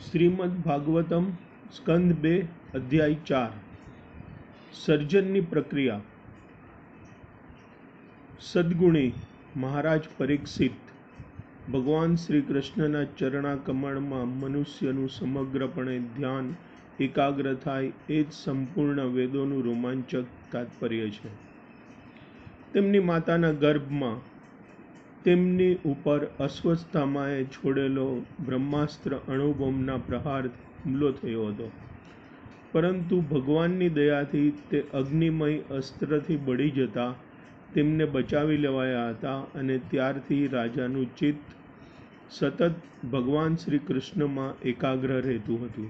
શ્રીમદ ભાગવતમ સ્કંદ 2 અધ્યાય 4 સર્જનની પ્રક્રિયા। સદગુણી મહારાજ પરીક્ષિત, ભગવાન શ્રી કૃષ્ણના ચરણા કમળમાં મનુષ્યનું સમગ્રપણે ધ્યાન એકાગ્ર થાય એ જ સંપૂર્ણ વેદોનું રોમાંચક તાત્પર્ય છે। તેમની માતાના ગર્ભમાં તેમની ઉપર અસ્વસ્થતામાએ છોડેલો બ્રહ્માસ્ત્ર અણુબોમ્બના પ્રહારથી હુમલો થયો હતો, પરંતુ ભગવાનની દયાથી તે અગ્નિમય અસ્ત્રથી બળી જતા તેમને બચાવી લેવાયા હતા અને ત્યારથી રાજાનું ચિત્ત સતત ભગવાન શ્રી કૃષ્ણમાં એકાગ્ર રહેતું હતું।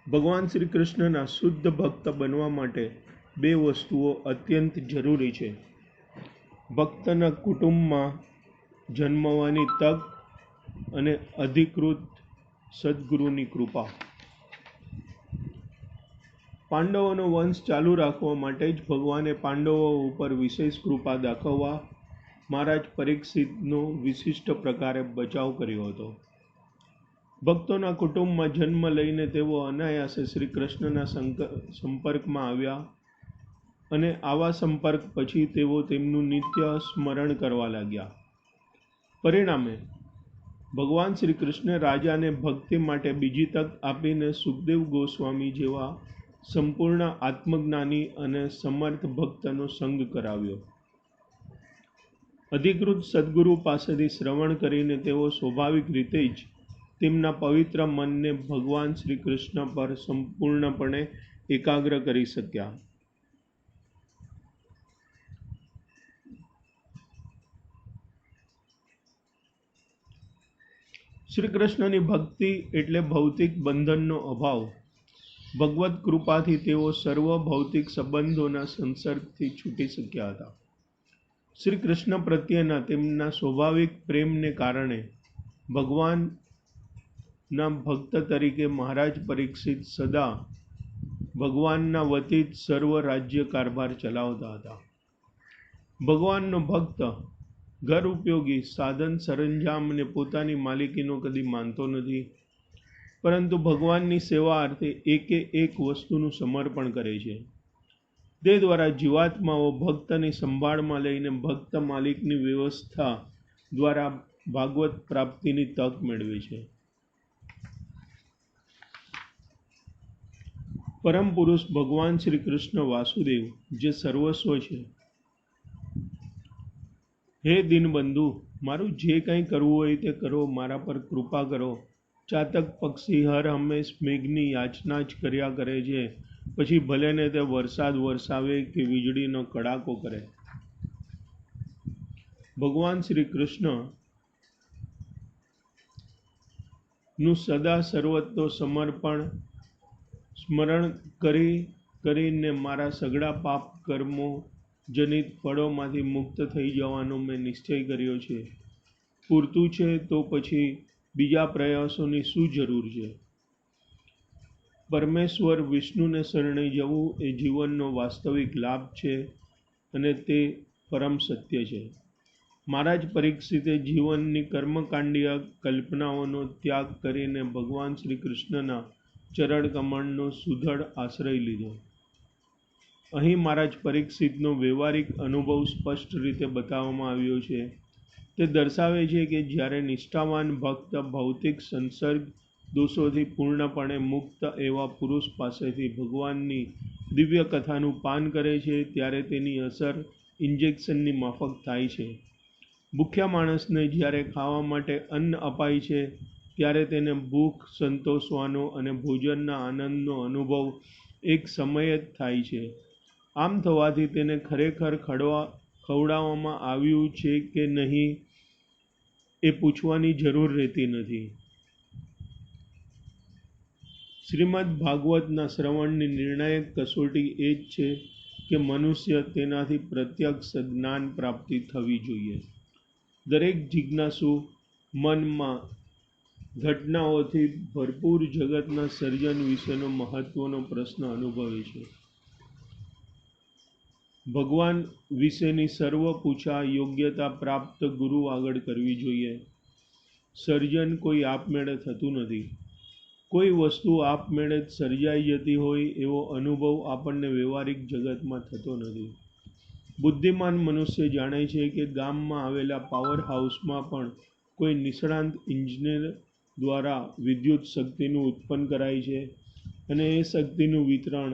ભગવાન શ્રી કૃષ્ણના શુદ્ધ ભક્ત બનવા માટે બે વસ્તુઓ અત્યંત જરૂરી છે: ભક્તના કુટુંબમાં જન્મવાની તક અને અધિકૃત સદગુરુની કૃપા। પાંડવોનો વંશ ચાલુ રાખવા માટે જ ભગવાને પાંડવો ઉપર વિશેષ કૃપા દાખવવા મહારાજ પરીક્ષિતનો વિશિષ્ટ પ્રકારે બચાવ કર્યો હતો। ભક્તોના કુટુંબમાં જન્મ લઈને તેઓ અનાયાસે શ્રી કૃષ્ણના સંપર્કમાં આવ્યા અને આવા સંપર્ક પછી તેઓ તેમનું નિત્ય સ્મરણ કરવા લાગ્યા। પરિણામે ભગવાન શ્રી કૃષ્ણે રાજાને ભક્તિ માટે બીજી તક આપીને સુખદેવ ગોસ્વામી જેવા સંપૂર્ણ આત્મજ્ઞાની અને સમર્થ ભક્તનો સંગ કરાવ્યો। અધિકૃત સદગુરુ પાસેથી શ્રવણ કરીને તેઓ સ્વાભાવિક રીતે જ તેમના પવિત્ર મનને ભગવાન શ્રી કૃષ્ણ પર સંપૂર્ણપણે એકાગ્ર કરી શક્યા। શ્રી કૃષ્ણની ભક્તિ એટલે ભૌતિક બંધનનો અભાવ। ભગવત કૃપાથી તેઓ સર્વ ભૌતિક સંબંધોના સંસર્ગથી છૂટી શક્યા હતા। શ્રી કૃષ્ણ પ્રત્યેના તેમના સ્વાભાવિક પ્રેમને કારણે ભગવાનના ભક્ત તરીકે મહારાજ પરીક્ષિત સદા ભગવાનના વતી જ સર્વ રાજ્ય કારભાર ચલાવતા હતા। ભગવાનનો ભક્ત ઘર ઉપયોગી સાધન સરંજામ અને પોતાની માલિકીનો કદી માનતો નથી, પરંતુ ભગવાનની સેવા અર્થે એકે એક વસ્તુનું સમર્પણ કરે છે। તે દ્વારા જીવાત્માઓ ભક્તની સંભાળમાં લઈને ભક્ત માલિકની વ્યવસ્થા દ્વારા ભાગવત પ્રાપ્તિની તક મેળવે છે। પરમ પુરુષ ભગવાન શ્રી કૃષ્ણ વાસુદેવ જે સર્વસ્વ છે, હે દીનબંધુ, મારું જે કંઈ કરવું હોય તે કરો, મારા પર કૃપા કરો। ચાતક પક્ષી હર હંમેશ મેઘની યાચના જ કર્યા કરે છે, પછી ભલે ને તે વરસાદ વરસાવે કે વીજળીનો કડાકો કરે। ભગવાન શ્રી કૃષ્ણ નું સદા સર્વતો સમર્પણ સ્મરણ કરીને મારા સઘળા પાપ કર્મો જનિત ફળોમાંથી મુક્ત થઈ જવાનો મેં નિશ્ચય કર્યો છે। પૂરતું છે તો પછી બીજા પ્રયાસોની શું જરૂર છે? પરમેશ્વર વિષ્ણુને શરણે જવું એ જીવનનો વાસ્તવિક લાભ છે અને તે પરમ સત્ય છે। મહારાજ પરીક્ષિતે જીવનની કર્મકાંડીય કલ્પનાઓનો ત્યાગ કરીને ભગવાન શ્રી કૃષ્ણના ચરણ કમળનો સુદૃઢ આશ્રય લીધો। અહીં મહારાજ પરીક્ષિતનો વ્યવહારિક અનુભવ સ્પષ્ટ રીતે બતાવવામાં આવ્યો છે। તે દર્શાવે છે કે જ્યારે નિષ્ઠાવાન ભક્ત ભૌતિક સંસર્ગ દોષોથી પૂર્ણપણે મુક્ત એવા પુરુષ પાસેથી ભગવાનની દિવ્ય કથાનું પાન કરે છે, ત્યારે તેની અસર ઇન્જેક્શનની માફક થાય છે। ભૂખ્યા માણસને જ્યારે ખાવા માટે અન્ન અપાય છે, ત્યારે તેને ભૂખ સંતોષવાનો અને ભોજનના આનંદનો અનુભવ એક સમયે જ થાય છે। આમ થવાથી તેને ખરેખર ખવડાવવામાં આવ્યું છે કે નહીં એ પૂછવાની જરૂર રહેતી નથી। શ્રીમદ ભાગવતના શ્રવણની નિર્ણાયક કસોટી એ જ છે કે મનુષ્ય તેનાથી પ્રત્યક્ષ જ્ઞાન પ્રાપ્તિ થવી જોઈએ। દરેક જિજ્ઞાસુ મનમાં ઘટનાઓથી ભરપૂર જગતના સર્જન વિશેનો મહત્વનો પ્રશ્ન અનુભવે છે। ભગવાન વિશેની સર્વ પૂછા યોગ્યતા પ્રાપ્ત ગુરુ આગળ કરવી જોઈએ। સર્જન કોઈ આપમેળે થતું નથી. કોઈ વસ્તુ આપમેળે જ સર્જાઈ જતી હોય એવો અનુભવ આપણને વ્યવહારિક જગતમાં થતો નથી. બુદ્ધિમાન મનુષ્ય જાણે છે કે ગામમાં આવેલા પાવર હાઉસમાં પણ કોઈ નિષ્ણાંત ઇજનેર દ્વારા વિદ્યુત શક્તિનું ઉત્પન્ન કરાય છે અને એ શક્તિનું વિતરણ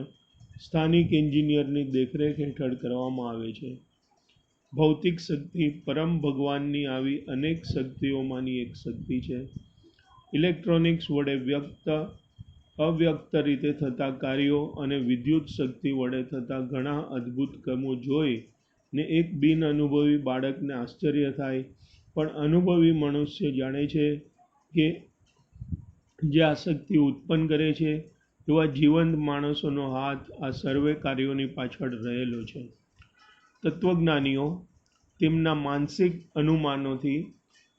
સ્થાનિક એન્જિનિયરની દેખરેખ હેઠળ કરવામાં આવે છે. ભૌતિક શક્તિ પરમ ભગવાનની આવી અનેક શક્તિઓમાંની એક શક્તિ છે. ઇલેક્ટ્રોનિક્સ વડે અવ્યક્ત રીતે થતા કાર્યો અને વિદ્યુત શક્તિ વડે થતા ઘણા અદ્ભુત કામો જોઈ ને એક બિન અનુભવી બાળકને આશ્ચર્ય થાય, પણ અનુભવી મનુષ્ય જાણે છે કે જે આ શક્તિ ઉત્પન્ન કરે છે એવા જીવંત માણસોનો હાથ આ સર્વે કાર્યોની પાછળ રહેલો છે. તત્વજ્ઞાનીઓ તેમના માનસિક અનુમાનોથી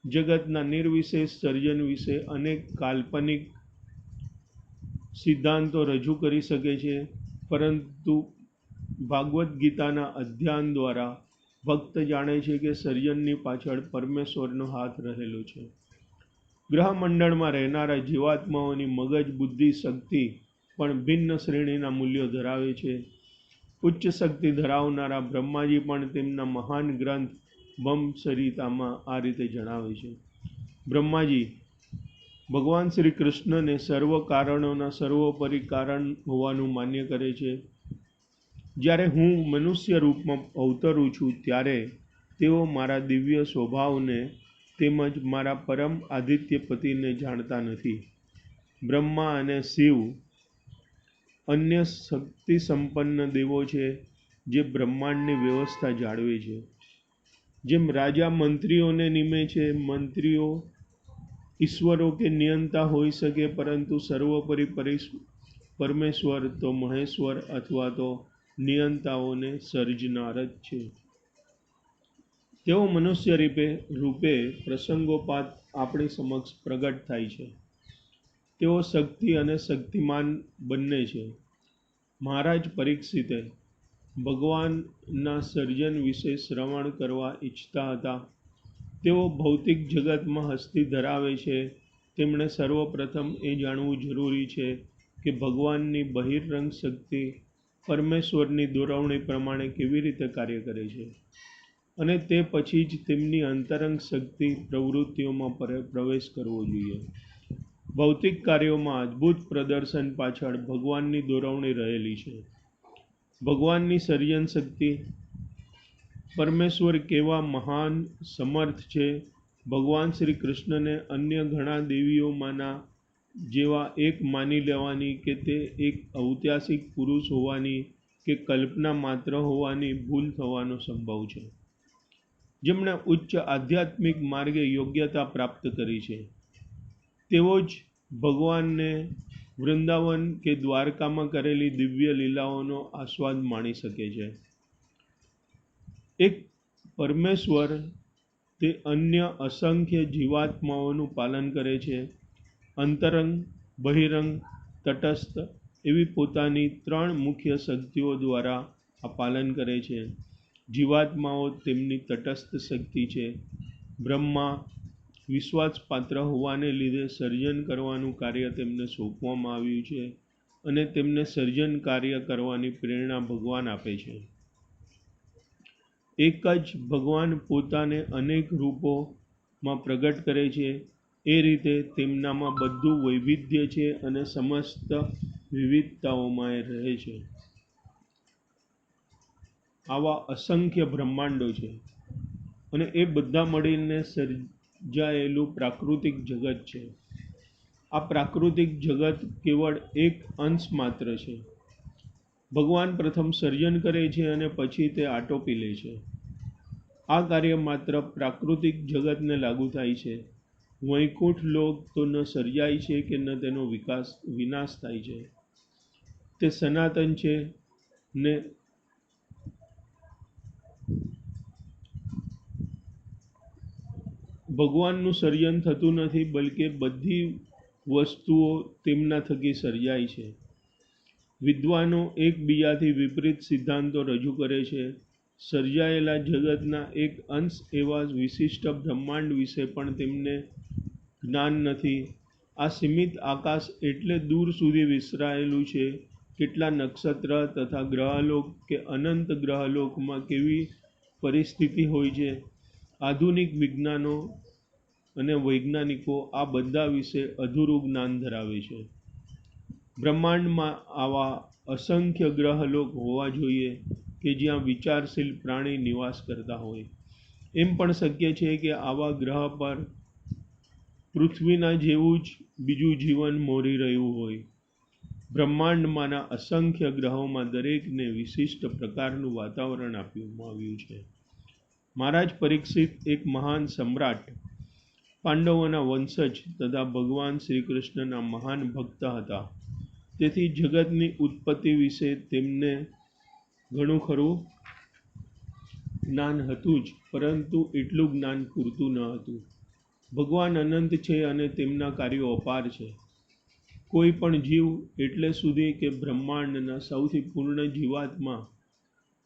જગતના નિર્વિશેષ સર્જન વિશે અનેક કાલ્પનિક સિદ્ધાંતો રજૂ કરી શકે છે, પરંતુ ભાગવદ્ ગીતાના અધ્યયન દ્વારા ભક્ત જાણે છે કે સર્જનની પાછળ પરમેશ્વરનો હાથ રહેલો છે. ગ્રહમંડળમાં રહેનારા જીવાત્માઓની મગજ બુદ્ધિ શક્તિ પણ ભિન્ન શ્રેણીના મૂલ્યો ધરાવે છે. ઉચ્ચ શક્તિ ધરાવનારા બ્રહ્માજી પણ તેમના મહાન ગ્રંથ બ્રહ્મસંહિતામાં આ રીતે જણાવે છે. બ્રહ્માજી ભગવાન શ્રી કૃષ્ણને સર્વ કારણોના સર્વોપરી કારણ હોવાનું માન્ય કરે છે. જ્યારે હું મનુષ્ય રૂપમાં અવતરું છું ત્યારે તેઓ મારા દિવ્ય સ્વભાવને તેમજ મારા પરમ આદિત્યપતિને જાણતા નથી. બ્રહ્મા અને શિવ અન્ય શક્તિ સંપન્ન દેવો છે જે બ્રહ્માંડની વ્યવસ્થા જાળવે છે. જેમ રાજા મંત્રીઓને નિમે છે, મંત્રીઓ ઈશ્વરો કે નિયંતા હોઈ શકે, પરંતુ સર્વોપરી પરમેશ્વર તો મહેશ્વર અથવા તો નિયંતાઓને સર્જનાર જ છે. તેઓ મનુષ્ય રૂપે પ્રસંગોપાત આપણી સમક્ષ પ્રગટ થાય છે. તેઓ શક્તિ અને શક્તિમાન બંને છે. મહારાજ પરીક્ષિતે ભગવાનના સર્જન વિશે શ્રવણ કરવા ઈચ્છતા હતા. તેઓ ભૌતિક જગતમાં હસ્તી ધરાવે છે. તેમણે સર્વપ્રથમ એ જાણવું જરૂરી છે કે ભગવાનની બહિરંગ શક્તિ પરમેશ્વરની દોરવણી પ્રમાણે કેવી રીતે કાર્ય કરે છે, અને તે પછી જ તેમની અંતરંગ શક્તિ પ્રવૃત્તિઓમાં પ્રવેશ કરવો જોઈએ. ભૌતિક કાર્યોમાં અદ્ભુત પ્રદર્શન પાછળ ભગવાનની દોરવણી રહેલી છે. ભગવાનની સર્જન શક્તિ પરમેશ્વર કેવા મહાન સમર્થ છે. ભગવાન શ્રી કૃષ્ણને અન્ય ઘણા દેવીઓમાંના જેવા એક માની લેવાની કે તે એક ઐતિહાસિક પુરુષ હોવાની કે કલ્પના માત્ર હોવાની ભૂલ થવાનો સંભવ છે. જેમણે ઉચ્ચ આધ્યાત્મિક માર્ગે યોગ્યતા પ્રાપ્ત કરી છે તેઓ જ ભગવાનને વૃંદાવન કે દ્વારકામાં કરેલી દિવ્ય લીલાઓનો આસ્વાદ માણી શકે છે. એક પરમેશ્વર તે અન્ય અસંખ્ય જીવાત્માઓનું પાલન કરે છે. અંતરંગ, બહિરંગ, તટસ્થ એવી પોતાની 3 મુખ્ય શક્તિઓ દ્વારા આ પાલન કરે છે. જીવાત્માઓ તેમની તટસ્થ શક્તિ છે. બ્રહ્મા વિશ્વાસપાત્ર હોવાને લીધે સર્જન કરવાનું કાર્ય તેમને સોંપવામાં આવ્યું છે અને તેમને સર્જન કાર્ય કરવાની પ્રેરણા ભગવાન આપે છે. એક જ ભગવાન પોતાને અનેક રૂપોમાં પ્રગટ કરે છે. એ રીતે તેમનામાં બધું વૈવિધ્ય છે અને સમસ્ત વિવિધતાઓમાં એ રહે છે. આવા અસંખ્ય બ્રહ્માંડો છે અને એ બધા મળીને સર્જાયેલું પ્રાકૃતિક જગત છે. આ પ્રાકૃતિક જગત કેવળ એક અંશ માત્ર છે. ભગવાન પ્રથમ સર્જન કરે છે અને પછી તે આટોપી લે છે. આ કાર્ય માત્ર પ્રાકૃતિક જગતને લાગુ થાય છે. વૈકુંઠ લોક તો ન સર્જાય છે કે ન તેનો વિનાશ થાય છે. તે સનાતન છે ને ભગવાનનું સર્જન થતું નથી, બલ્કે બધી વસ્તુઓ તેમના થકી સર્જાય છે. વિદ્વાનો એકબીજાથી વિપરીત સિદ્ધાંતો રજૂ કરે છે. સર્જાયેલા જગતના એક અંશ એવા વિશિષ્ટ બ્રહ્માંડ વિશે પણ તેમને જ્ઞાન નથી. આ સીમિત આકાશ એટલે દૂર સુધી વિસ્તરાયેલું છે. કેટલા નક્ષત્ર તથા ગ્રહલોક કે અનંત ગ્રહલોકમાં કેવી પરિસ્થિતિ હોય છે. આધુનિક વિજ્ઞાનો અને વૈજ્ઞાનિકો આ બધા વિશે અધૂરું જ્ઞાન ધરાવે છે. બ્રહ્માંડમાં આવા અસંખ્ય ગ્રહલોક હોવા જોઈએ કે જ્યાં વિચારશીલ પ્રાણી નિવાસ કરતા હોય. એમ પણ શક્ય છે કે આવા ગ્રહ પર પૃથ્વીના જેવું જ બીજું જીવન મોરી રહ્યું હોય. બ્રહ્માંડમાંના અસંખ્ય ગ્રહોમાં દરેકને વિશિષ્ટ પ્રકારનું વાતાવરણ આપવામાં આવ્યું છે. મહારાજ પરીક્ષિત એક મહાન સમ્રાટ, પાંડવોના વંશજ તથા ભગવાન શ્રી કૃષ્ણના મહાન ભક્ત હતા. તેથી જગતની ઉત્પત્તિ વિશે તેમને ઘણું ખરું જ્ઞાન હતું જ, પરંતુ એટલું જ્ઞાન પૂરતું ન હતું. ભગવાન અનંત છે અને તેમના કાર્યો અપાર છે. કોઈ પણ જીવ એટલે સુધી કે બ્રહ્માંડના સૌથી પૂર્ણ જીવાત્મા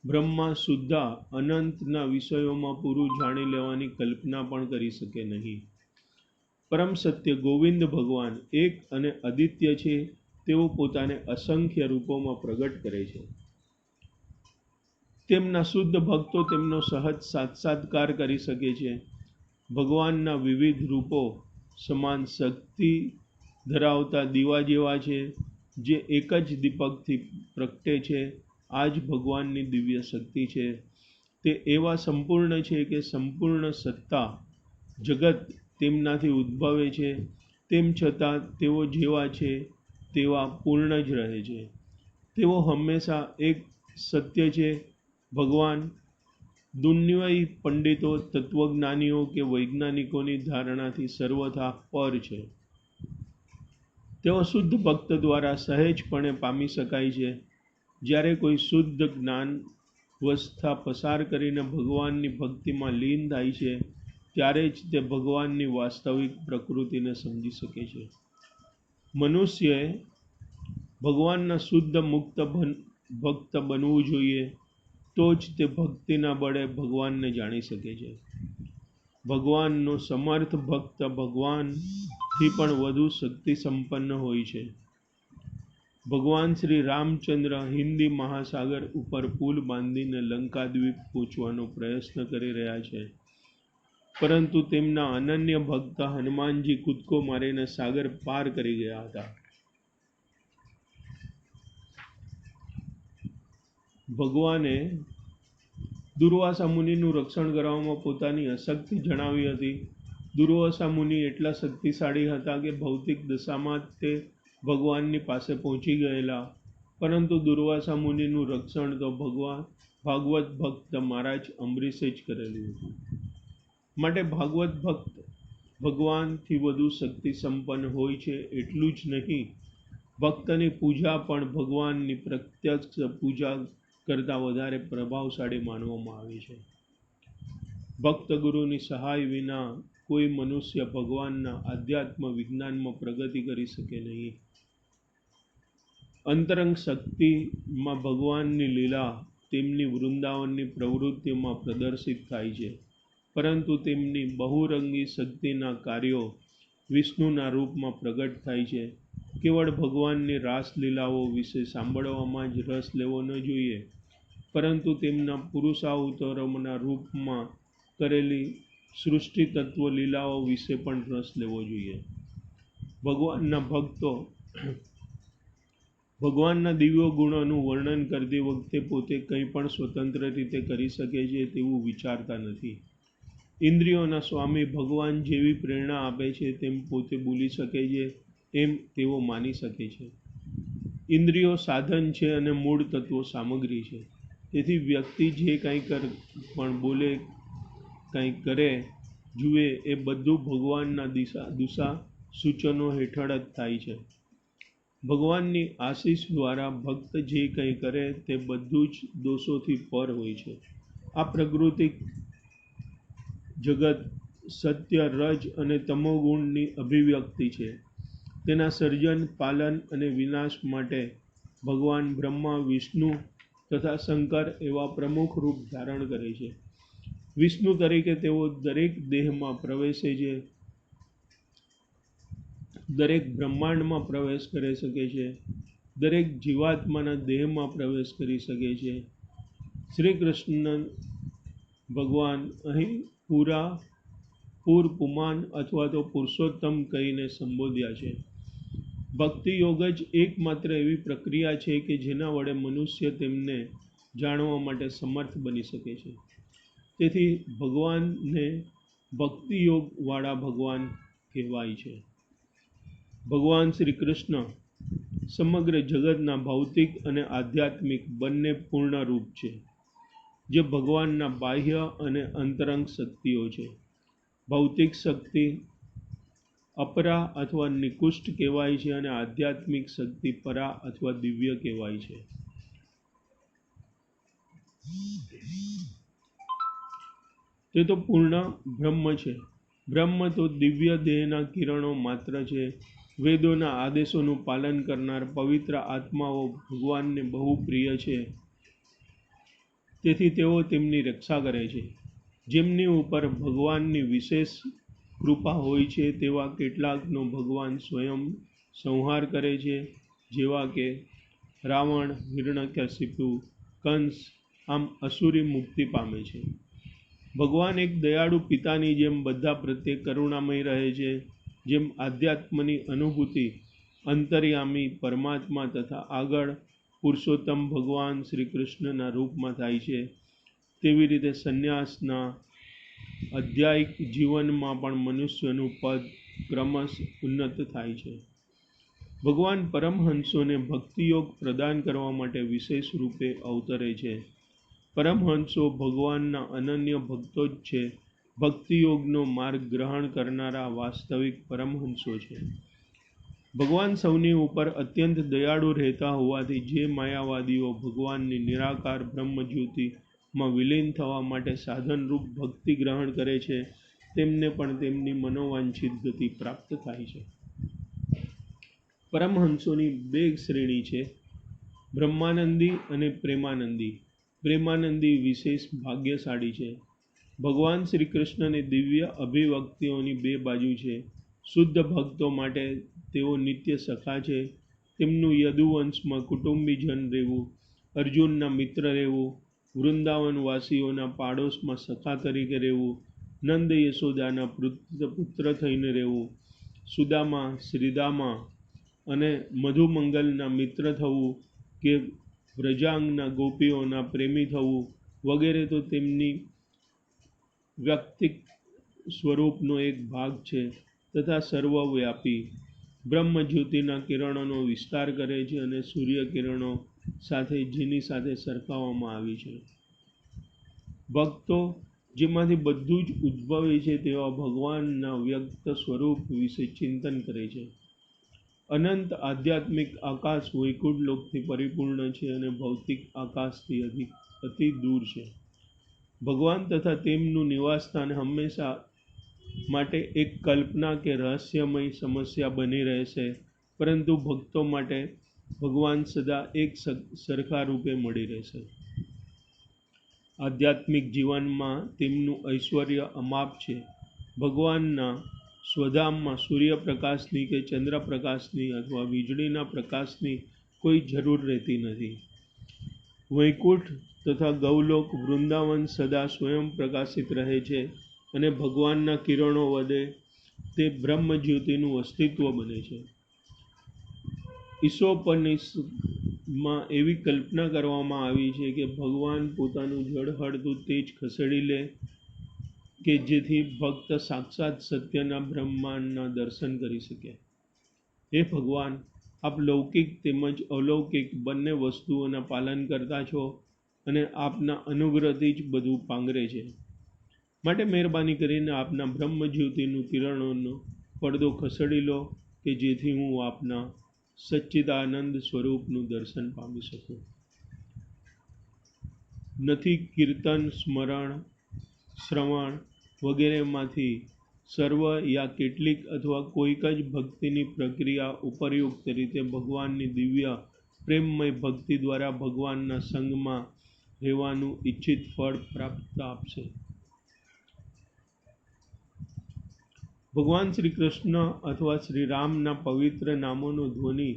બ્રહ્મા સુદ્ધા અનંતના વિષયોમાં પૂરું જાણી લેવાની કલ્પના પણ કરી શકે નહીં. પરમ સત્ય ગોવિંદ ભગવાન એક અને અદ્વિતીય છે. તેઓ પોતાને અસંખ્ય રૂપોમાં પ્રગટ કરે છે. તેમના શુદ્ધ ભક્તો તેમનો સહજ સાક્ષાત્કાર કરી શકે છે. ભગવાનના વિવિધ રૂપો સમાન શક્તિ ધરાવતા દીવા જેવા છે, જે એક જ દીપકથી પ્રગટે છે. આ જ ભગવાનની દિવ્ય શક્તિ છે. તે એવા સંપૂર્ણ છે કે સંપૂર્ણ સત્તા જગત તેમનાથી ઉદ્ભવે છે. તેમ છતાં તેઓ જેવા છે તેવા પૂર્ણ જ રહે છે. તેઓ હંમેશા એક સત્ય છે. ભગવાન દુન્નયી પંડિતો, તત્વજ્ઞાનીઓ કે વૈજ્ઞાનિકોની ધારણાથી સર્વથા પર છે. તેઓ શુદ્ધ ભક્ત દ્વારા સહેજપણે પામી શકાય છે. જ્યારે કોઈ શુદ્ધ જ્ઞાનવસ્થા પસાર કરીને ભગવાનની ભક્તિમાં લીન થાય છે, ત્યારે જ તે ભગવાનની વાસ્તવિક પ્રકૃતિને સમજી શકે છે. મનુષ્યએ ભગવાનના શુદ્ધ મુક્ત ભક્ત બનવું જોઈએ, તો જ તે ભક્તિના બળે ભગવાનને જાણી શકે છે. ભગવાનનો સમર્થ ભક્ત ભગવાનથી પણ વધુ શક્તિ સંપન્ન હોય છે. ભગવાન શ્રી રામચંદ્ર હિન્દી મહાસાગર ઉપર પુલ બાંધીને લંકાદ્વીપ પહોંચવાનો પ્રયત્ન કરી રહ્યા છે, પરંતુ તેમના અનન્ય ભક્ત હનુમાનજી કૂદકો મારીને સાગર પાર કરી ગયા હતા. ભગવાને દુર્વાસા મુનિનું રક્ષણ કરવામાં પોતાની અશક્તિ જણાવી હતી. દુર્વાસા મુનિ એટલા શક્તિશાળી હતા કે ભૌતિક દશામાં તે ભગવાનની પાસે પહોંચી ગયેલા, પરંતુ દુર્વાસા મુનિનું રક્ષણ તો ભાગવત ભક્ત મહારાજ અમ્બરીશે જ કરેલું હતું. માટે ભાગવત ભક્ત ભગવાનથી વધુ શક્તિ સંપન્ન હોય છે. એટલું જ નહીં, ભક્તની પૂજા પણ ભગવાનની પ્રત્યક્ષ પૂજા કરતાં વધારે પ્રભાવશાળી માનવામાં આવે છે. ભક્ત ગુરુની સહાય વિના કોઈ મનુષ્ય ભગવાનના આધ્યાત્મ વિજ્ઞાનમાં પ્રગતિ કરી શકે નહીં. અંતરંગ શક્તિમાં ભગવાનની લીલા તેમની વૃંદાવનની પ્રવૃત્તિઓમાં પ્રદર્શિત થાય છે, પરંતુ તેમની બહુરંગી શક્તિના કાર્યો વિષ્ણુના રૂપમાં પ્રગટ થાય છે. કેવળ ભગવાનની રાસલીલાઓ વિશે સાંભળવામાં જ રસ લેવો ન જોઈએ, પરંતુ તેમના પુરુષાવતારોના રૂપમાં કરેલી સૃષ્ટિ તત્વ લીલાઓ વિશે પણ રસ લેવો જોઈએ. ભગવાનના ભક્તો ભગવાનના દિવ્ય ગુણોનું વર્ણન કરતી વખતે પોતે કંઈ પણ સ્વતંત્ર રીતે કરી શકે છે તેવું વિચારતા નથી. ઇન્દ્રિયોના સ્વામી ભગવાન જેવી પ્રેરણા આપે છે તેમ પોતે બોલી શકે છે એમ તેઓ માની શકે છે. ઇન્દ્રિયો સાધન છે અને મૂળ તત્વો સામગ્રી છે. તેથી વ્યક્તિ જે કંઈ પણ બોલે, કંઈ કરે, જુએ એ બધું ભગવાનના દિશા સૂચનો હેઠળ જ થાય છે. ભગવાનની આશીષ દ્વારા ભક્ત જે કંઈ કરે તે બધું જ દોષોથી પર હોય છે. આ પ્રાકૃતિક જગત સત્ય, રજ અને તમોગુણની અભિવ્યક્તિ છે. તેના સર્જન, પાલન અને વિનાશ માટે ભગવાન બ્રહ્મા, વિષ્ણુ તથા શંકર એવા પ્રમુખ રૂપ ધારણ કરે છે. વિષ્ણુ તરીકે તેઓ દરેક દેહમાં પ્રવેશે છે. દરેક બ્રહ્માંડમાં પ્રવેશ કરી શકે છે, દરેક જીવાત્માના દેહમાં પ્રવેશ કરી શકે છે. શ્રી કૃષ્ણ ભગવાન અહીં પુમાન અથવા તો પુરુષોત્તમ કહીને સંબોધ્યા છે. ભક્તિ યોગ જ એકમાત્ર એવી પ્રક્રિયા છે કે જેના વડે મનુષ્ય તેમને જાણવા માટે સમર્થ બની શકે છે. તેથી ભગવાનને ભક્તિ યોગવાળા ભગવાન કહેવાય છે. ભગવાન શ્રી કૃષ્ણ સમગ્ર જગતના ભૌતિક અને આધ્યાત્મિક બંને પૂર્ણ રૂપ છે, જે ભગવાનના બાહ્ય અને અંતરંગ શક્તિઓ છે. ભૌતિક શક્તિ અપરા અથવા નિકૃષ્ટ કહેવાય છે અને આધ્યાત્મિક શક્તિ પરા અથવા દિવ્ય કહેવાય છે. તે તો પૂર્ણ બ્રહ્મ છે. બ્રહ્મ તો દિવ્ય દેહના કિરણો માત્ર છે. વેદોના આદેશોનું પાલન કરનાર પવિત્ર આત્માઓ ભગવાનને બહુ પ્રિય છે, તેથી તેઓ તેમની રક્ષા કરે છે. જેમની ઉપર ભગવાનની વિશેષ કૃપા હોય છે તેવા કેટલાકનો ભગવાન સ્વયં સંહાર કરે છે, જેવા કે રાવણ, હિરણ્યકશિપુ, કંસ. આમ અસુરી મુક્તિ પામે છે. ભગવાન એક દયાળુ પિતાની જેમ બધા પ્રત્યે કરુણામય રહે છે. જેમ આધ્યાત્મની અનુભૂતિ અંતર્યામી પરમાત્મા તથા આગળ પુરુષોત્તમ ભગવાન શ્રી કૃષ્ણના રૂપમાં થાય છે, તેવી રીતે સંન્યાસના અધ્યાયિક જીવનમાં પણ મનુષ્યનું પદ ક્રમશ ઉન્નત થાય છે. ભગવાન પરમહંસોને ભક્તિયોગ પ્રદાન કરવા માટે વિશેષ રૂપે અવતરે છે. પરમહંસો ભગવાનના અનન્ય ભક્તો જ છે. ભક્તિયોગનો માર્ગ ગ્રહણ કરનારા વાસ્તવિક પરમહંસો છે. ભગવાન સૌની ઉપર અત્યંત દયાળુ રહેતા હોવાથી જે માયાવાદીઓ ભગવાનની નિરાકાર બ્રહ્મજ્યોતિમાં વિલીન થવા માટે સાધનરૂપ ભક્તિ ગ્રહણ કરે છે, તેમને પણ તેમની મનોવાંછિત ગતિ પ્રાપ્ત થાય છે. પરમહંસોની બે શ્રેણી છે, બ્રહ્માનંદી અને પ્રેમાનંદી. પ્રેમાનંદી વિશેષ ભાગ્યશાળી છે. ભગવાન શ્રી કૃષ્ણની દિવ્ય અભિવ્યક્તિઓની બે બાજુ છે. શુદ્ધ ભક્તો માટે તેઓ નિત્ય સખા છે. તેમનું યદુવંશમાં કુટુંબીજન રહેવું, અર્જુનના મિત્ર રહેવું, વૃંદાવનવાસીઓના પાડોશમાં સખા તરીકે રહેવું, નંદ યશોદાના પુત્ર થઈને રહેવું, સુદામા, શ્રીદામા અને મધુમંગલના મિત્ર થવું કે વ્રજાંગના ગોપીઓના પ્રેમી થવું વગેરે તો તેમની વ્યક્તિક સ્વરૂપનો એક ભાગ છે તથા સર્વવ્યાપી બ્રહ્મજ્યોતિના કિરણોનો વિસ્તાર કરે છે અને સૂર્ય કિરણો સાથે જેની સાથે સરખાવવામાં આવી છે. ભક્તો જેમાંથી બધું જ ઉદ્ભવે છે તેવા ભગવાનના વ્યક્ત સ્વરૂપ વિશે ચિંતન કરે છે. અનંત આધ્યાત્મિક આકાશ વૈકુંઠ લોકથી પરિપૂર્ણ છે અને ભૌતિક આકાશથી અતિ દૂર છે. ભગવાન તથા તેમનું નિવાસસ્થાન હંમેશા માટે એક કલ્પના કે રહસ્યમય સમસ્યા બની રહેશે, પરંતુ ભક્તો માટે ભગવાન સદા એક સરખા રૂપે મળી રહેશે. આધ્યાત્મિક જીવનમાં તેમનું ઐશ્વર્ય અમાપ છે. ભગવાનના સ્વધામમાં સૂર્યપ્રકાશની કે ચંદ્રપ્રકાશની અથવા વીજળીના પ્રકાશની કોઈ જરૂર રહેતી નથી. વૈકુંઠ તથા ગૌલોક વૃંદાવન સદા સ્વયં પ્રકાશિત રહે છે અને ભગવાનના કિરણો વડે તે બ્રહ્મજ્યોતિનું અસ્તિત્વ બને છે. ઈશોપનિષદમાં એવી કલ્પના કરવામાં આવી છે કે ભગવાન પોતાનું ઝળહળતું તેજ ખસેડી લે કે જેથી ભક્ત સાક્ષાત સત્યના બ્રહ્માંડના દર્શન કરી શકે. હે ભગવાન, આપ લૌકિક તેમજ અલૌકિક બંને વસ્તુઓના પાલન કરતા છો અને આપના અનુગ્રહથી જ બધું પાંગરે છે. માટે મહેરબાની કરીને આપના બ્રહ્મજ્યોતિનું કિરણોનો પડદો ખસેડી લો કે જેથી હું આપના સચ્ચિદાનંદ સ્વરૂપનું દર્શન પામી શકું. નથી કીર્તન, સ્મરણ, શ્રવણ વગેરેમાંથી સર્વ યા કેટલીક અથવા કોઈક જ ભક્તિની પ્રક્રિયા ઉપરયુક્ત રીતે ભગવાનની દિવ્ય પ્રેમમય ભક્તિ દ્વારા ભગવાનના સંગમાં રહેવાનું ઈચ્છિત ફળ પ્રાપ્ત આપશે. ભગવાન શ્રી કૃષ્ણ અથવા શ્રી રામના પવિત્ર નામોનો ધ્વનિ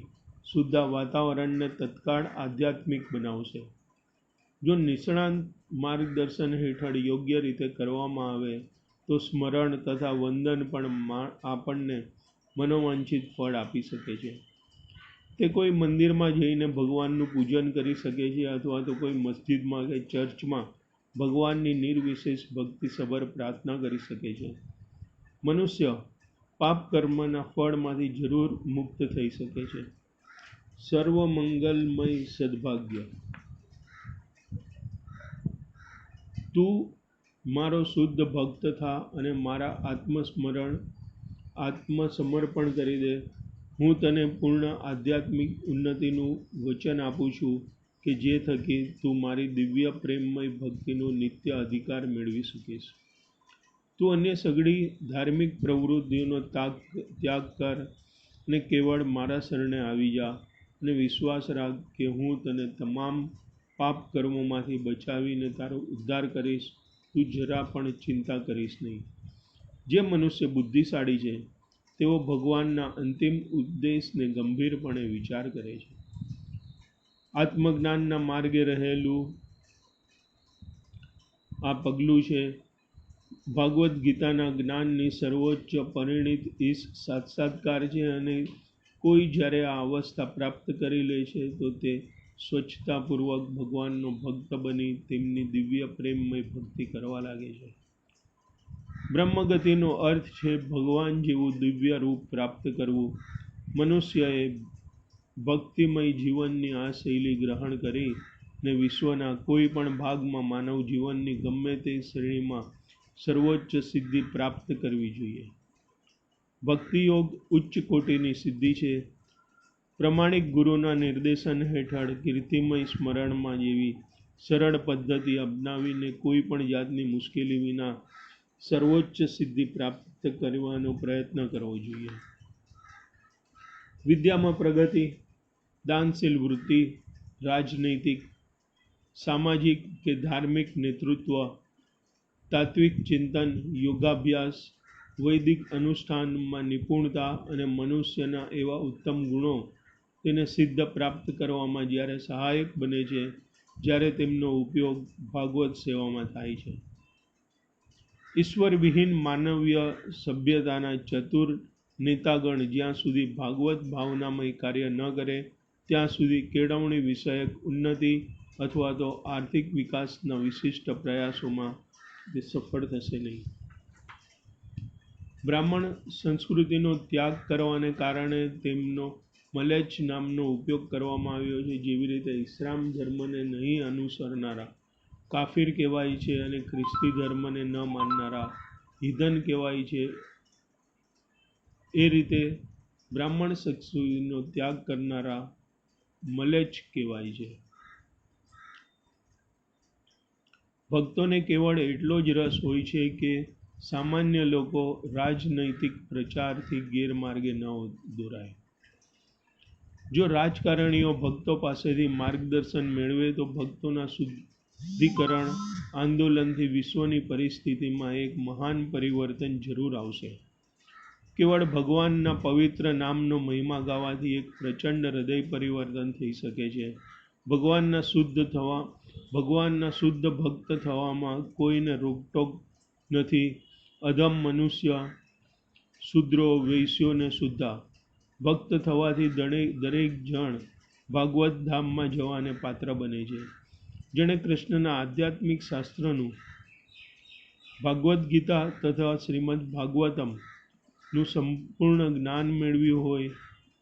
શુદ્ધ વાતાવરણને તત્કાળ આધ્યાત્મિક બનાવશે. જો નિષ્ણાંત માર્ગદર્શન હેઠળ યોગ્ય રીતે કરવામાં આવે તો સ્મરણ તથા વંદન પણ આપણને મનોવાંછિત ફળ આપી શકે છે. તે કોઈ મંદિરમાં જઈને ભગવાનનું પૂજન કરી શકે છે અથવા તો કોઈ મસ્જિદમાં કે ચર્ચમાં ભગવાનની નિર્વિશેષ ભક્તિસભર પ્રાર્થના કરી શકે છે. મનુષ્ય પાપ કર્મના ફળમાંથી જરૂર મુક્ત થઈ શકે છે. સર્વ મંગલમય સદભાગ્ય. તું મારો શુદ્ધ ભક્ત થા અને મારા આત્મસમર્પણ કરી દે. હું તને પૂર્ણ આધ્યાત્મિક ઉન્નતિનું વચન આપું છું કે જે થકી તું મારી દિવ્ય પ્રેમમય ભક્તિનો નિત્ય અધિકાર મેળવી શકીશ. તું અન્ય સઘળી ધાર્મિક પ્રવૃત્તિઓનો ત્યાગ કર અને કેવળ મારા શરણે આવી જા અને વિશ્વાસ રાખ કે હું તને તમામ પાપ કર્મોમાંથી બચાવીને તારો ઉદ્ધાર કરીશ. તું જરા પણ ચિંતા કરીશ નહીં. જે મનુષ્ય બુદ્ધિશાળી છે તેઓ ભગવાનના અંતિમ ઉદ્દેશને ગંભીરપણે વિચાર કરે છે. આત્મજ્ઞાનના માર્ગે રહેલું આ પગલું છે. ભાગવદ્ ગીતાના જ્ઞાનની સર્વોચ્ચ પરિણીત સાક્ષાત્કાર છે અને કોઈ જ્યારે આ અવસ્થા પ્રાપ્ત કરી લે છે તો તે સ્વચ્છતાપૂર્વક ભગવાનનો ભક્ત બની તેમની દિવ્ય પ્રેમમય ભક્તિ કરવા લાગે છે. બ્રહ્મગતિનો અર્થ છે ભગવાન જેવું દિવ્ય રૂપ પ્રાપ્ત કરવું. મનુષ્યએ ભક્તિમય જીવનની આ શૈલી ગ્રહણ કરી ને વિશ્વના કોઈ પણ ભાગમાં માનવ જીવનની ગમે તે શ્રેણીમાં સર્વોચ્ચ સિદ્ધિ પ્રાપ્ત કરવી જોઈએ. ભક્તિયોગ ઉચ્ચ કોટીની સિદ્ધિ છે. પ્રમાણિક ગુરુના નિર્દેશન હેઠળ કીર્તિમય સ્મરણમાં જેવી સરળ પદ્ધતિ અપનાવીને કોઈ પણ જાતની મુશ્કેલી વિના સર્વોચ્ચ સિદ્ધિ પ્રાપ્ત કરવાનો પ્રયત્ન કરવો જોઈએ. વિદ્યામાં પ્રગતિ, દાનશીલ વૃત્તિ, રાજનૈતિક, સામાજિક કે ધાર્મિક નેતૃત્વ, તાત્વિક ચિંતન, યોગાભ્યાસ, વૈદિક અનુષ્ઠાનમાં નિપુણતા અને મનુષ્યના એવા ઉત્તમ ગુણો તેને સિદ્ધ પ્રાપ્ત કરવામાં જ્યારે સહાયક બને છે જ્યારે તેમનો ઉપયોગ ભાગવત સેવામાં થાય છે. ઈશ્વરવિહીન માનવીય સભ્યતાના ચતુર નેતાગણ જ્યાં સુધી ભાગવત ભાવનામય કાર્ય ન કરે ત્યાં સુધી કેળવણી વિષયક ઉન્નતિ અથવા તો આર્થિક વિકાસના વિશિષ્ટ પ્રયાસોમાં તે સફળ થશે નહીં. બ્રાહ્મણ સંસ્કૃતિનો ત્યાગ કરવાને કારણે તેમનો મલેચ્છ નામનો ઉપયોગ કરવામાં આવ્યો છે. જેવી રીતે ઇસ્લામ ધર્મને નહીં અનુસરનારા કાફિર કહેવાય છે અને ખ્રિસ્તી ધર્મને ન માનનારા હિધન કહેવાય છે, એ રીતે બ્રાહ્મણ સંસ્કૃતિનો ત્યાગ કરનારા મલેચ્છ કહેવાય છે. ભક્તોને કેવળ એટલો જ રસ હોય છે કે સામાન્ય લોકો રાજનૈતિક પ્રચારથી ગેરમાર્ગે ન દોરાય. જો રાજકારણીઓ ભક્તો પાસેથી માર્ગદર્શન મેળવે તો ભક્તોના શુદ્ધિકરણ આંદોલનથી વિશ્વની પરિસ્થિતિમાં એક મહાન પરિવર્તન જરૂર આવશે. કેવળ ભગવાનના પવિત્ર નામનો મહિમા ગાવાથી એક પ્રચંડ હૃદય પરિવર્તન થઈ શકે છે. ભગવાનના શુદ્ધ ભક્ત થવામાં કોઈને રોકટોક નથી. અધમ મનુષ્ય, શૂદ્રો, વૈશ્યોને સુદ્ધા ભક્ત થવાથી દરેક જણ ભાગવત ધામમાં જવાને પાત્ર બને છે. જેણે કૃષ્ણના આધ્યાત્મિક શાસ્ત્રનું ભાગવદ્ ગીતા તથા શ્રીમદ ભાગવતમ નું સંપૂર્ણ જ્ઞાન મેળવ્યું હોય,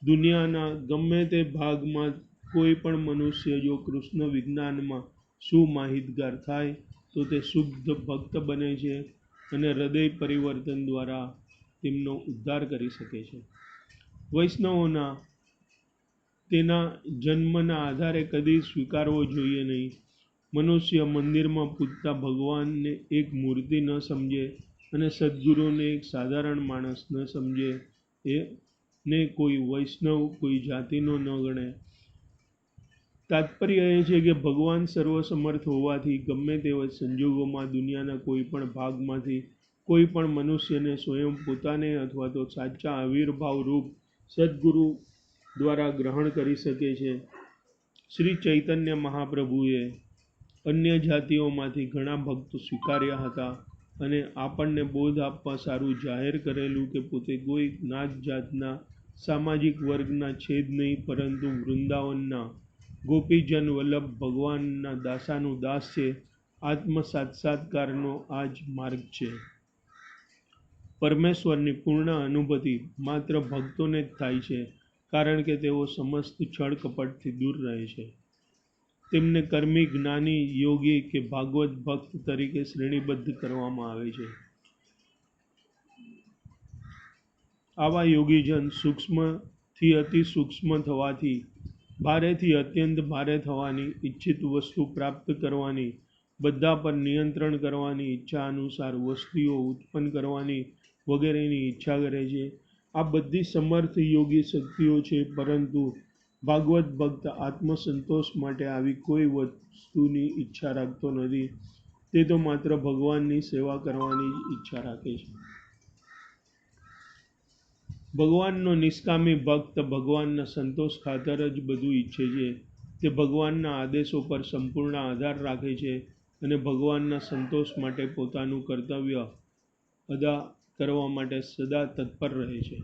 દુનિયાના ગમે તે ભાગમાં કોઈ પણ મનુષ્ય જો કૃષ્ણ વિજ્ઞાનમાં સુમાહિતગાર થાય તો તે શુદ્ધ ભક્ત બને છે અને હૃદય પરિવર્તન દ્વારા તેમનો ઉદ્ધાર કરી શકે છે. વૈષ્ણવોના તેના જન્મના આધારે કદી સ્વીકારવો જોઈએ નહીં. મનુષ્ય મંદિરમાં પૂજતા ભગવાનને એક મૂર્તિ ન સમજે અને સદગુરુને એક સાધારણ માણસ ન સમજે, ને કોઈ વૈષ્ણવ કોઈ જાતિનો ન ગણે. તાત્પર્ય એ છે કે ભગવાન સર્વસમર્થ હોવાથી ગમે તેવા સંજોગોમાં દુનિયાના કોઈ પણ ભાગમાંથી કોઈ પણ મનુષ્યને સ્વયં પોતાને અથવા તો સાચા આવિર્ભાવ રૂપ સદગુરુ દ્વારા ગ્રહણ કરી શકે છે. શ્રી ચૈતન્ય મહાપ્રભુએ અન્ય જાતિઓમાંથી ઘણા ભક્તો સ્વીકાર્યા હતા અને આપણને બોધ આપવા સારું જાહેર કરેલું કે પોતે કોઈ જ્ઞાત જાતના સામાજિક વર્ગના છેદ નહીં, પરંતુ વૃંદાવનના ગોપીજન વલ્લભ ભગવાનના દાસાનું દાસ છે. આત્મ સાક્ષાત્કારનો આ જ માર્ગ છે. પરમેશ્વરની પૂર્ણ અનુભૂતિ માત્ર ભક્તોને જ થાય છે, કારણ કે તેઓ સમસ્ત છળ કપટથી દૂર રહે છે. તેમને કર્મી, જ્ઞાની, યોગી કે ભાગવત ભક્ત તરીકે શ્રેણીબદ્ધ કરવામાં આવે છે. આવા યોગીજન સૂક્ષ્મથી અતિ સૂક્ષ્મ થવાથી, ભારેથી અત્યંત ભારે થવાની, ઈચ્છિત વસ્તુ પ્રાપ્ત કરવાની, બધા પર નિયંત્રણ કરવાની, ઈચ્છા અનુસાર વસ્તુઓ ઉત્પન્ન કરવાની વગેરેની ઈચ્છા કરે છે. આ બધી સમર્થ યોગી શક્તિઓ છે, પરંતુ ભાગવત ભક્ત આત્મસંતોષ માટે આવી કોઈ વસ્તુની ઈચ્છા રાખતો નથી. તે તો માત્ર ભગવાનની સેવા કરવાની જ ઈચ્છા રાખે છે. ભગવાનનો નિષ્કામી ભક્ત ભગવાનના સંતોષ ખાતર જ બધું ઈચ્છે છે. તે ભગવાનના આદેશો પર સંપૂર્ણ આધાર રાખે છે અને ભગવાનના સંતોષ માટે પોતાનું કર્તવ્ય અદા કરવા માટે સદા તત્પર રહે છે.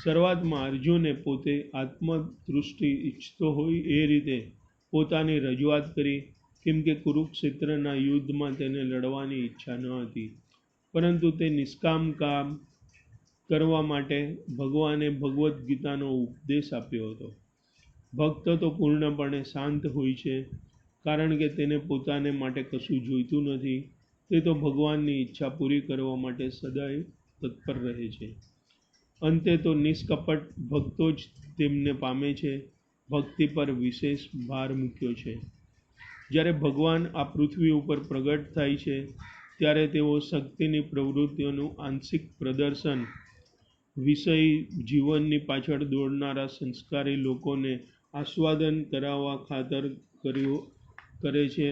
શરૂઆતમાં અર્જુને પોતે આત્મતુષ્ટિ ઈચ્છતો હોય એ રીતે પોતાની રજૂઆત કરી, કેમ કે કુરુક્ષેત્રના યુદ્ધમાં તેને લડવાની ઈચ્છા ન હતી, પરંતુ તે નિષ્કામ કામ કરવા માટે ભગવાને ભગવદ્ ગીતાનો ઉપદેશ આપ્યો હતો. ભક્ત તો પૂર્ણપણે શાંત હોય છે, કારણ કે તેને પોતાને માટે કશું જોઈતું નથી. તે તો ભગવાનની ઈચ્છા પૂરી કરવા માટે સદાય તત્પર રહે છે. અંતે તો નિષ્કપટ ભક્તો જ તેમને પામે છે. ભક્તિ પર વિશેષ ભાર મૂક્યો છે. જ્યારે ભગવાન આ પૃથ્વી ઉપર પ્રગટ થાય છે, ત્યારે તેઓ શક્તિની પ્રવૃત્તિઓનું આંશિક પ્રદર્શન વિષય જીવનની પાછળ દોડનારા સંસ્કારી લોકોને આસ્વાદન કરાવવા ખાતર કરે છે.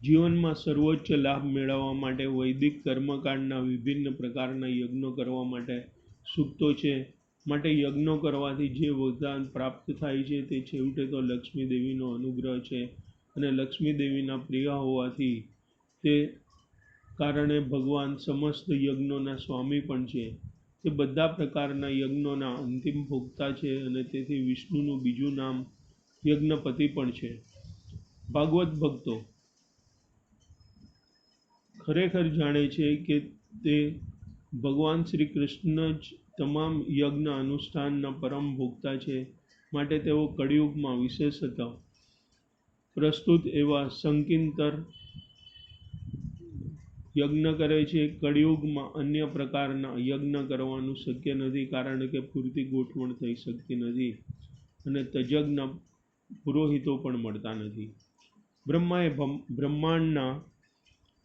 જીવનમાં સર્વોચ્ચ લાભ મેળવવા માટે વૈદિક કર્મકાંડના વિભિન્ન પ્રકારના યજ્ઞો કરવા માટે સૂક્તો છે. માટે યજ્ઞો કરવાથી જે વરદાન પ્રાપ્ત થાય છે તે છેવટે તો લક્ષ્મી દેવીનો અનુગ્રહ છે, અને લક્ષ્મી દેવીના પ્રિય હોવાથી તે કારણે ભગવાન સમસ્ત યજ્ઞોના સ્વામી પણ છે. તે બધા પ્રકારના યજ્ઞોના અંતિમ ભોગતા છે, અને તેથી વિષ્ણુનું બીજું નામ યજ્ઞપતિ પણ છે. ભાગવત ભક્તો ખરેખર જાણે છે કે તે ભગવાન શ્રી કૃષ્ણ જ તમામ યજ્ઞ અનુષ્ઠાનના પરમ ભોગતા છે. માટે તેઓ કળિયુગમાં વિશેષતઃ પ્રસ્તુત એવા સંકિંતર યજ્ઞ કરે છે. કળિયુગમાં અન્ય પ્રકારના યજ્ઞ કરવાનું શક્ય નથી, કારણ કે પૂરતી ગોઠવણ થઈ શકતી નથી અને તજજ્ઞ પુરોહિતો પણ મળતા નથી. બ્રહ્માએ બ્રહ્માંડના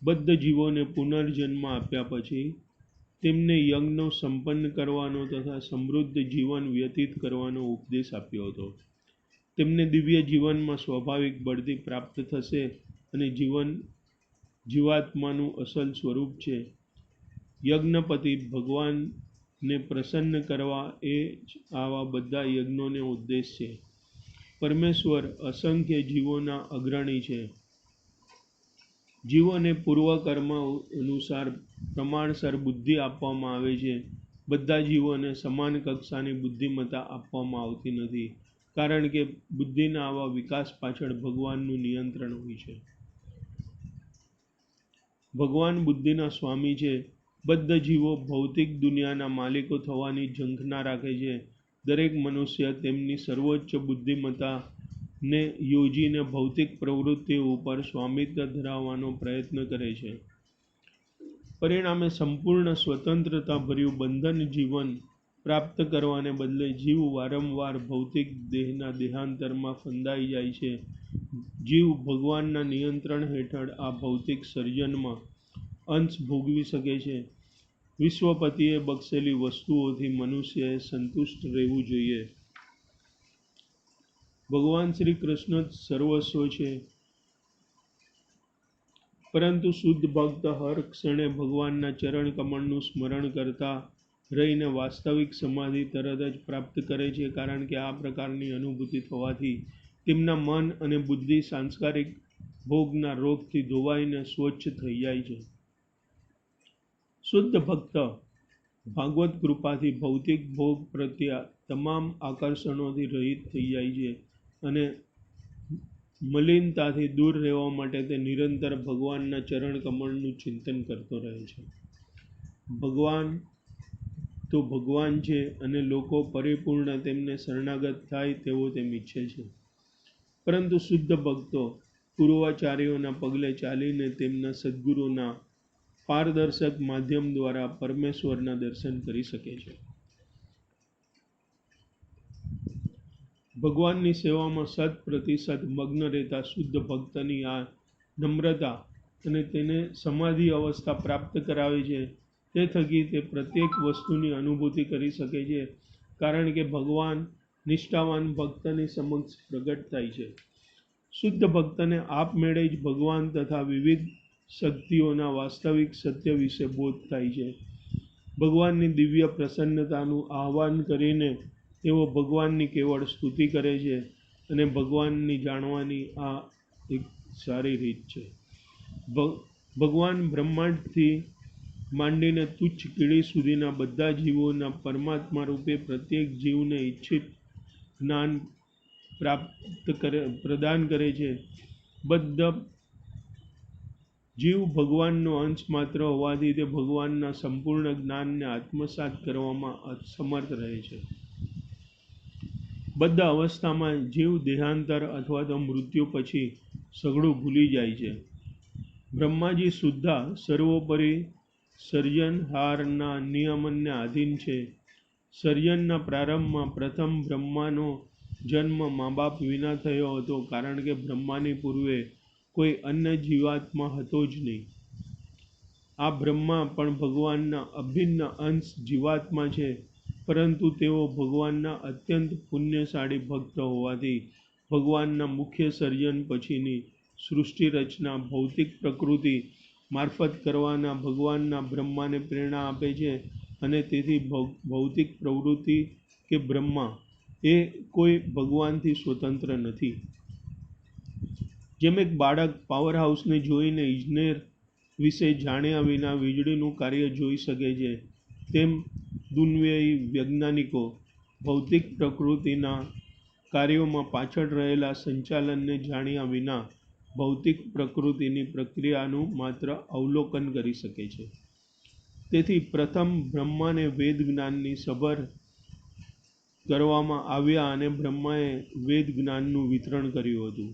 બદ્ધ જીવોને પુનર્જન્મ આપ્યા પછી તેમને યજ્ઞો સંપન્ન કરવાનો તથા સમૃદ્ધ જીવન વ્યતીત કરવાનો ઉપદેશ આપ્યો હતો. તેમને દિવ્ય જીવનમાં સ્વાભાવિક બઢતી પ્રાપ્ત થશે, અને જીવાત્માનું અસલ સ્વરૂપ છે. યજ્ઞપતિ ભગવાનને પ્રસન્ન કરવા એ જ આવા બધા યજ્ઞોનો ઉદ્દેશ છે. પરમેશ્વર અસંખ્ય જીવોના અગ્રણી છે. જીવોને પૂર્વકર્મ અનુસાર પ્રમાણસર બુદ્ધિ આપવામાં આવે છે. બધા જીવોને સમાન કક્ષાની બુદ્ધિમત્તા આપવામાં આવતી નથી, કારણ કે બુદ્ધિના આવા વિકાસ પાછળ ભગવાનનું નિયંત્રણ હોય છે. ભગવાન બુદ્ધિના સ્વામી છે. બધા જીવો ભૌતિક દુનિયાના માલિકો થવાની ઝંખના રાખે છે. દરેક મનુષ્ય તેમની સર્વોચ્ચ બુદ્ધિમત્તાને યોજીને ભૌતિક પ્રવૃત્તિઓ ઉપર સ્વામિત્વ ધરાવવાનો પ્રયત્ન કરે છે. પરિણામે સંપૂર્ણ સ્વતંત્રતાભર્યું બંધન જીવન પ્રાપ્ત કરવાને બદલે જીવ વારંવાર ભૌતિક દેહના દેહાંતરમાં ફંદાઈ જાય છે. જીવ ભગવાનના નિયંત્રણ હેઠળ આ ભૌતિક સર્જનમાં અંશ ભોગવી શકે છે. વિશ્વપતિએ બક્ષેલી વસ્તુઓથી મનુષ્યએ સંતુષ્ટ રહેવું જોઈએ. ભગવાન શ્રી કૃષ્ણ જ સર્વસ્વ છે. પરંતુ શુદ્ધ ભક્ત હર ક્ષણે ભગવાનના ચરણ કમળનું સ્મરણ કરતા રહીને વાસ્તવિક સમાધિ તરત જ પ્રાપ્ત કરે છે, કારણ કે આ પ્રકારની અનુભૂતિ થવાથી તેમના મન અને બુદ્ધિ સાંસ્કારિક ભોગના રોગથી ધોવાઈને સ્વચ્છ થઈ જાય છે. શુદ્ધ ભક્ત ભાગવત કૃપાથી ભૌતિક ભોગ પ્રત્યે તમામ આકર્ષણોથી રહિત થઈ જાય છે અને મલિનતાથી દૂર રહેવા માટે તે નિરંતર ભગવાનના ચરણ કમળનું ચિંતન કરતો રહે છે. ભગવાન તો ભગવાન છે અને લોકો પરિપૂર્ણ તેમને શરણાગત થાય તેવો તેમ ઈચ્છે છે, પરંતુ શુદ્ધ ભક્તો પૂર્વાચાર્યોના પગલે ચાલીને તેમના સદ્ગુરુના પારદર્શક માધ્યમ દ્વારા પરમેશ્વરના દર્શન કરી શકે છે. ભગવાનની સેવામાં 100% મગ્ન રહેતા શુદ્ધ ભક્તની આ નમ્રતા અને તેને સમાધિ અવસ્થા પ્રાપ્ત કરાવે છે. તે થકી તે પ્રત્યેક વસ્તુની અનુભૂતિ કરી શકે છે, કારણ કે ભગવાન નિષ્ઠાવાન ભક્તની સમક્ષ પ્રગટ થાય છે. શુદ્ધ ભક્તને આપમેળે જ ભગવાન તથા વિવિધ શક્તિઓના વાસ્તવિક સત્ય વિશે બોધ થાય છે. ભગવાનની દિવ્ય પ્રસન્નતાનું આહ્વાન કરીને તેઓ ભગવાનની કેવળ સ્તુતિ કરે છે અને ભગવાનની જાણવાની આ એક સારી રીત છે. ભગવાન બ્રહ્માંડથી માંડીને તુચ્છ કીડી સુધીના બધા જીવોના પરમાત્મા રૂપે પ્રત્યેક જીવને ઈચ્છિત જ્ઞાન પ્રદાન કરે છે. બધા જીવ ભગવાનનો અંશ માત્ર હોવાથી તે ભગવાનના સંપૂર્ણ જ્ઞાનને આત્મસાત કરવામાં અસમર્થ રહે છે. બધા અવસ્થામાં જીવ દેહાંતર અથવા તો મૃત્યુ પછી સઘળું ભૂલી જાય છે. બ્રહ્માજી સુદ્ધા સર્વોપરી સર્જનહારના નિયમનને આધીન છે. સર્જનના પ્રારંભમાં પ્રથમ બ્રહ્માનો જન્મ મા બાપ વિના થયો હતો, કારણ કે બ્રહ્માની પૂર્વે કોઈ અન્ય જીવાત્મા હતો જ નહીં. આ બ્રહ્મા પણ ભગવાનના અભિન્ન અંશ જીવાત્મા છે, પરંતુ તેઓ ભગવાનના અત્યંત પુણ્યશાળી ભક્ત હોવાથી ભગવાનના મુખ્ય સર્જન પછીની સૃષ્ટિ રચના ભૌતિક પ્રકૃતિ મારફત કરવાના ભગવાનના બ્રહ્માને પ્રેરણા આપે છે, અને તેથી ભૌતિક પ્રવૃત્તિ કે બ્રહ્મા એ કોઈ ભગવાનથી સ્વતંત્ર નથી. જેમ એક બાળક પાવર હાઉસને જોઈને ઇજનેર વિશે જાણ્યા વિના વીજળીનું કાર્ય જોઈ શકે છે, તેમ દુન્વયી વૈજ્ઞાનિકો ભૌતિક પ્રકૃતિના કાર્યોમાં પાછળ રહેલા સંચાલનને જાણ્યા વિના ભૌતિક પ્રકૃતિની પ્રક્રિયાનું માત્ર અવલોકન કરી શકે છે. તેથી પ્રથમ બ્રહ્માને વેદ જ્ઞાનની સભર કરવામાં આવ્યા અને બ્રહ્માએ વેદ જ્ઞાનનું વિતરણ કર્યું હતું.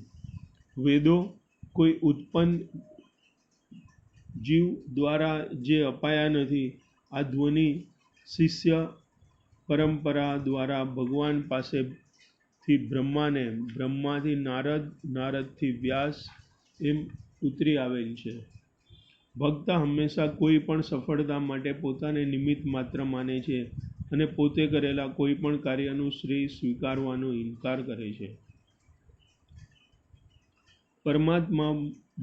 વેદો કોઈ ઉત્પન્ન જીવ દ્વારા જે અપાયા નથી. આ ધ્વનિ શિષ્ય પરંપરા દ્વારા ભગવાન પાસેથી બ્રહ્માને, બ્રહ્માથી નારદ, નારદથી વ્યાસ એમ ઉતરી આવેલ છે. ભક્ત હંમેશા કોઈ પણ સફળતા માટે પોતાને નિમિત્ત માત્ર માને છે અને પોતે કરેલા કોઈ પણ કાર્યનું શ્રેય સ્વીકારવાનો ઇનકાર કરે છે. પરમાત્મા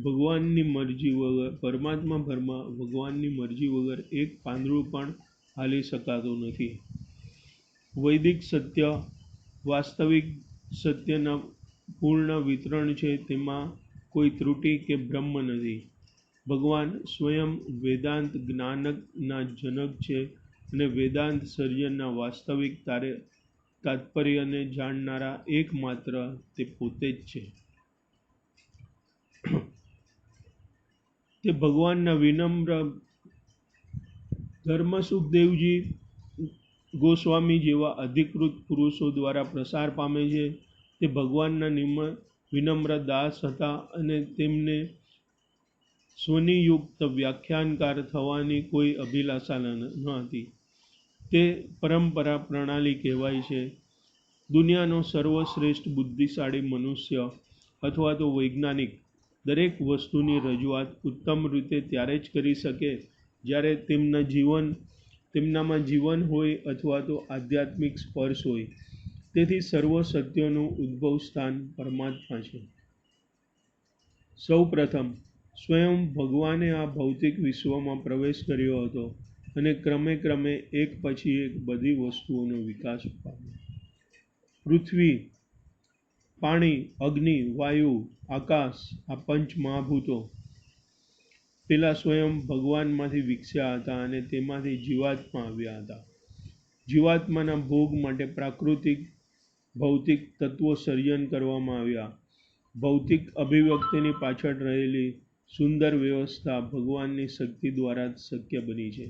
ભગવાનની મરજી વગર એક પાંદડું પણ હાલી શકાતું નથી. વૈદિક સત્ય વાસ્તવિક સત્યના પૂર્ણ વિતરણ છે. તેમાં કોઈ ત્રુટિ કે બ્રહ્મ નથી. ભગવાન સ્વયં વેદાંત જ્ઞાનના જનક છે અને વેદાંત સર્જનના વાસ્તવિક તાત્પર્યને જાણનારા એકમાત્ર તે પોતે જ છે. તે ભગવાનના વિનમ્ર ધર્મસુખદેવજી ગોસ્વામી જેવા અધિકૃત પુરુષો દ્વારા પ્રસાર પામે છે. તે ભગવાનના વિનમ્ર દાસ હતા અને તેમને સ્વનિયુક્ત વ્યાખ્યાનકાર થવાની કોઈ અભિલાષા ન હતી. તે પરંપરા પ્રણાલી કહેવાય છે. દુનિયાનો સર્વશ્રેષ્ઠ બુદ્ધિશાળી મનુષ્ય અથવા તો વૈજ્ઞાનિક દરેક વસ્તુની રજૂઆત ઉત્તમ રીતે ત્યારે જ કરી શકે જ્યારે તેમનામાં જીવન હોય અથવા તો આધ્યાત્મિક સ્પર્શ હોય. તેથી સર્વ સત્યોનું ઉદ્ભવ સ્થાન પરમાત્મા છે. સૌ પ્રથમ સ્વયં ભગવાને આ ભૌતિક વિશ્વમાં પ્રવેશ કર્યો હતો અને ક્રમે ક્રમે એક પછી એક બધી વસ્તુઓનો વિકાસ પામ્યો. પૃથ્વી, પાણી, અગ્નિ, વાયુ, આકાશ, આ પંચ મહાભૂતો પેલા સ્વયં ભગવાનમાંથી વિકસ્યા હતા અને તેમાંથી જીવાત્મા આવ્યા હતા. જીવાત્માના ભોગ માટે પ્રાકૃતિક ભૌતિક તત્વો સર્જન કરવામાં આવ્યા. ભૌતિક અભિવ્યક્તિની પાછળ રહેલી સુંદર વ્યવસ્થા ભગવાનની શક્તિ દ્વારા જ શક્ય બની છે.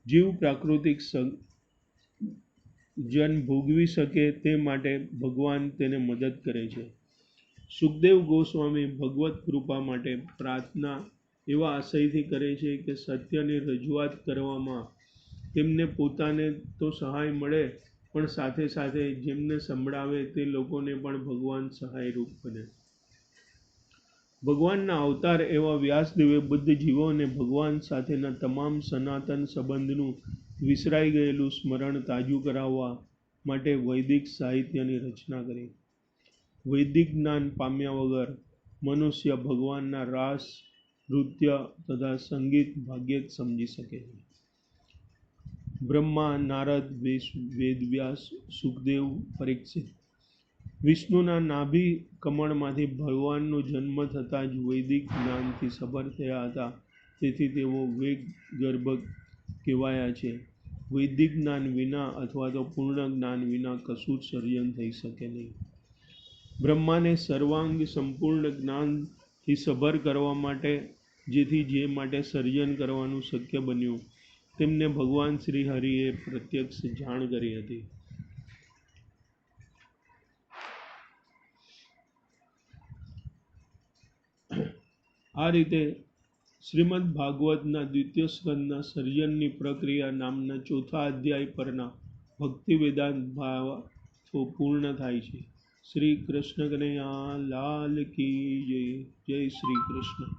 જીવ પ્રાકૃતિક જન ભોગવી શકે તે માટે ભગવાન તેને મદદ કરે છે. સુખદેવ ગોસ્વામી ભગવત કૃપા માટે પ્રાર્થના એવા આશયથી કરે છે કે સત્યની રજૂઆત કરવામાં તેમને પોતાને તો સહાય મળે, પણ સાથે સાથે જેમને સંભળાવે તે લોકોને પણ ભગવાન સહાયરૂપ બને. ભગવાનના અવતાર એવા વ્યાસદેવે બુદ્ધ જીવોને ભગવાન સાથેના તમામ સનાતન સંબંધનું વિસરાઈ ગયેલું સ્મરણ તાજું કરાવવા માટે વૈદિક સાહિત્યની રચના કરી. વૈદિક જ્ઞાન પામ્યા વગર મનુષ્ય ભગવાનના રાસ, નૃત્ય તથા સંગીત ભાગ્યે જ સમજી શકે છે. બ્રહ્મા, નારદ, વેદવ્યાસ, સુખદેવ, પરીક્ષિત વિષ્ણુના નાભી કમળમાંથી ભગવાનનો જન્મ થતાં જ વૈદિક જ્ઞાનથી સભર થયા હતા, તેથી તેઓ વેદ ગર્ભ કહેવાયા છે. વૈદિક જ્ઞાન વિના અથવા તો પૂર્ણ જ્ઞાન વિના કશું જ સર્જન થઈ શકે નહીં. બ્રહ્માને સર્વાંગ સંપૂર્ણ જ્ઞાનથી સભર કરવા માટે, જેથી જે માટે સર્જન કરવાનું શક્ય બન્યું, તેમને ભગવાન શ્રી હરિએ પ્રત્યક્ષ જાણ કરી હતી. આ રીતે શ્રીમદ ભાગવતના દ્વિતીય સ્કંદના સર્જનની પ્રક્રિયા નામના ચોથા અધ્યાય પરના ભક્તિ વેદાંત ભાવ પૂર્ણ થાય છે. શ્રી કૃષ્ણ કનૈયા લાલ કી જય. જય શ્રી કૃષ્ણ.